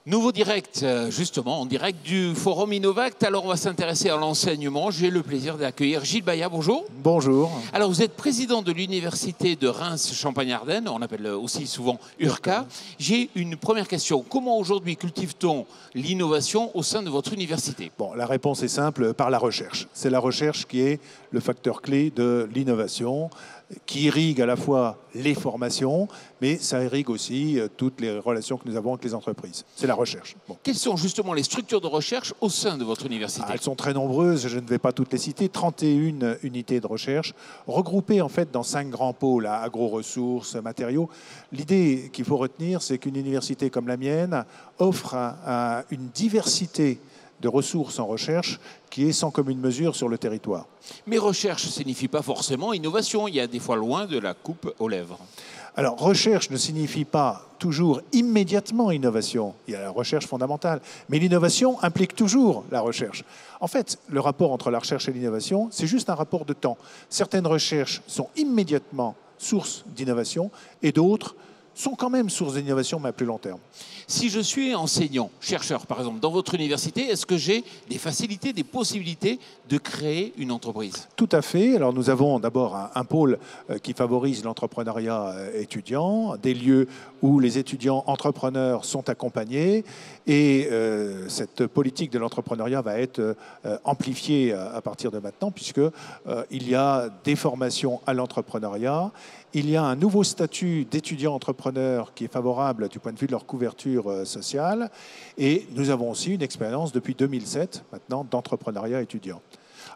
Nouveau direct, justement, en direct du Forum Innovact. Alors, on va s'intéresser à l'enseignement. J'ai le plaisir d'accueillir Gilles Bayat. Bonjour. Bonjour. Alors, vous êtes président de l'Université de Reims-Champagne-Ardenne. On appelle aussi souvent URCA. J'ai une première question. Comment aujourd'hui cultive-t-on l'innovation au sein de votre université? Bon, la réponse est simple, par la recherche. C'est la recherche qui est le facteur clé de l'innovation, qui irrigue à la fois les formations, mais ça irrigue aussi toutes les relations que nous avons avec les entreprises. C'est la recherche. Bon. Quelles sont justement les structures de recherche au sein de votre université? Elles sont très nombreuses, je ne vais pas toutes les citer. 31 unités de recherche, regroupées en fait dans 5 grands pôles, agro-ressources, matériaux. L'idée qu'il faut retenir, c'est qu'une université comme la mienne offre une diversité de ressources en recherche qui est sans commune mesure sur le territoire. Mais recherche ne signifie pas forcément innovation. Il y a des fois loin de la coupe aux lèvres. Alors, recherche ne signifie pas toujours immédiatement innovation. Il y a la recherche fondamentale. Mais l'innovation implique toujours la recherche. En fait, le rapport entre la recherche et l'innovation, c'est juste un rapport de temps. Certaines recherches sont immédiatement source d'innovation et d'autres sont quand même source d'innovation, mais à plus long terme. Si je suis enseignant, chercheur par exemple, dans votre université, est-ce que j'ai des facilités, des possibilités de créer une entreprise? Tout à fait. Alors nous avons d'abord un pôle qui favorise l'entrepreneuriat étudiant, des lieux où les étudiants entrepreneurs sont accompagnés et cette politique de l'entrepreneuriat va être amplifiée à partir de maintenant puisqu'il y a des formations à l'entrepreneuriat. Il y a un nouveau statut d'étudiant entrepreneur qui est favorable du point de vue de leur couverture sociale. Et nous avons aussi une expérience depuis 2007 maintenant d'entrepreneuriat étudiant.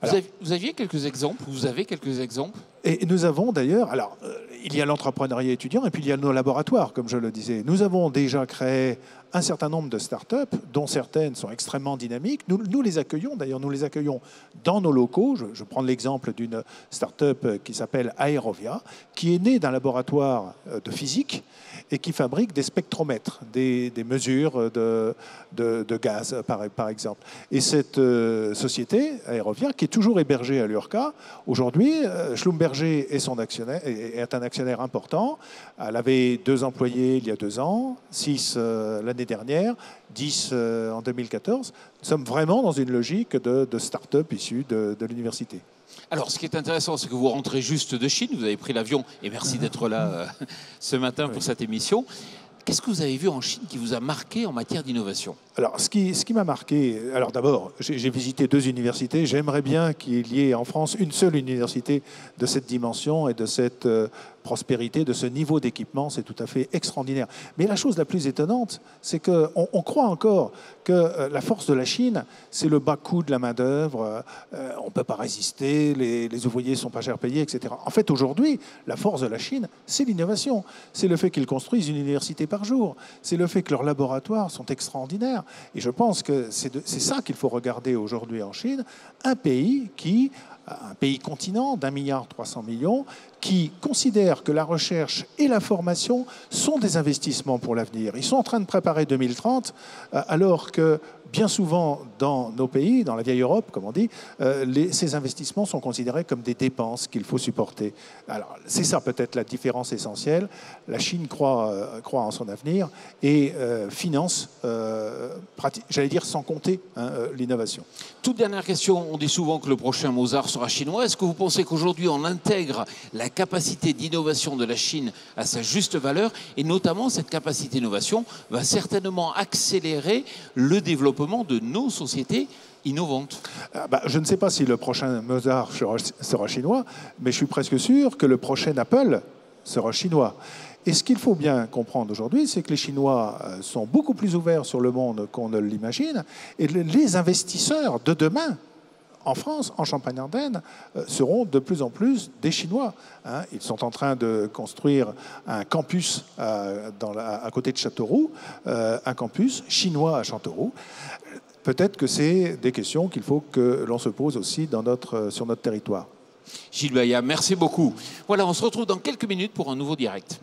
Alors, vous aviez quelques exemples? Vous avez quelques exemples? Et nous avons d'ailleurs, alors il y a l'entrepreneuriat étudiant et puis il y a nos laboratoires, comme je le disais. Nous avons déjà créé un certain nombre de start-up, dont certaines sont extrêmement dynamiques. Nous les accueillons, d'ailleurs, nous les accueillons dans nos locaux. Je prends l'exemple d'une start-up qui s'appelle Aerovia, qui est née d'un laboratoire de physique et qui fabrique des spectromètres, des mesures de gaz, par exemple. Et cette société, Aerovia, qui est toujours hébergée à l'URCA, aujourd'hui, Schlumberger est un actionnaire important. Elle avait 2 employés il y a 2 ans, 6 l'année dernière, 10 en 2014. Nous sommes vraiment dans une logique de start-up issue de l'université. Alors, ce qui est intéressant, c'est que vous rentrez juste de Chine, vous avez pris l'avion, et merci d'être là ce matin pour cette émission. Qu'est-ce que vous avez vu en Chine qui vous a marqué en matière d'innovation? Alors, ce qui m'a marqué, alors d'abord, j'ai visité 2 universités. J'aimerais bien qu'il y ait en France une seule université de cette dimension et de cette prospérité, de ce niveau d'équipement. C'est tout à fait extraordinaire. Mais la chose la plus étonnante, c'est qu'on croit encore que la force de la Chine, c'est le bas coût de la main-d'œuvre. On ne peut pas résister, les ouvriers ne sont pas cher payés, etc. En fait, aujourd'hui, la force de la Chine, c'est l'innovation. C'est le fait qu'ils construisent une université par jour. C'est le fait que leurs laboratoires sont extraordinaires. Et je pense que c'est ça qu'il faut regarder aujourd'hui en Chine, un pays continent d'1,3 milliard, qui considère que la recherche et la formation sont des investissements pour l'avenir. Ils sont en train de préparer 2030, alors que bien souvent dans nos pays, dans la vieille Europe, comme on dit, ces investissements sont considérés comme des dépenses qu'il faut supporter. Alors, c'est ça peut-être la différence essentielle. La Chine croit en son avenir et finance, j'allais dire sans compter, l'innovation. Toute dernière question, on dit souvent que le prochain Mozart sera chinois. Est-ce que vous pensez qu'aujourd'hui on intègre la capacité d'innovation de la Chine à sa juste valeur et notamment cette capacité d'innovation va certainement accélérer le développement de nos sociétés innovantes? Je ne sais pas si le prochain Mozart sera chinois, mais je suis presque sûr que le prochain Apple sera chinois. Et ce qu'il faut bien comprendre aujourd'hui, c'est que les Chinois sont beaucoup plus ouverts sur le monde qu'on ne l'imagine. Et les investisseurs de demain, en France, en Champagne-Ardenne, seront de plus en plus des Chinois. Ils sont en train de construire un campus à côté de Châteauroux, un campus chinois à Châteauroux. Peut-être que c'est des questions qu'il faut que l'on se pose aussi sur notre territoire. Gilles Bayat, merci beaucoup. Voilà, on se retrouve dans quelques minutes pour un nouveau direct.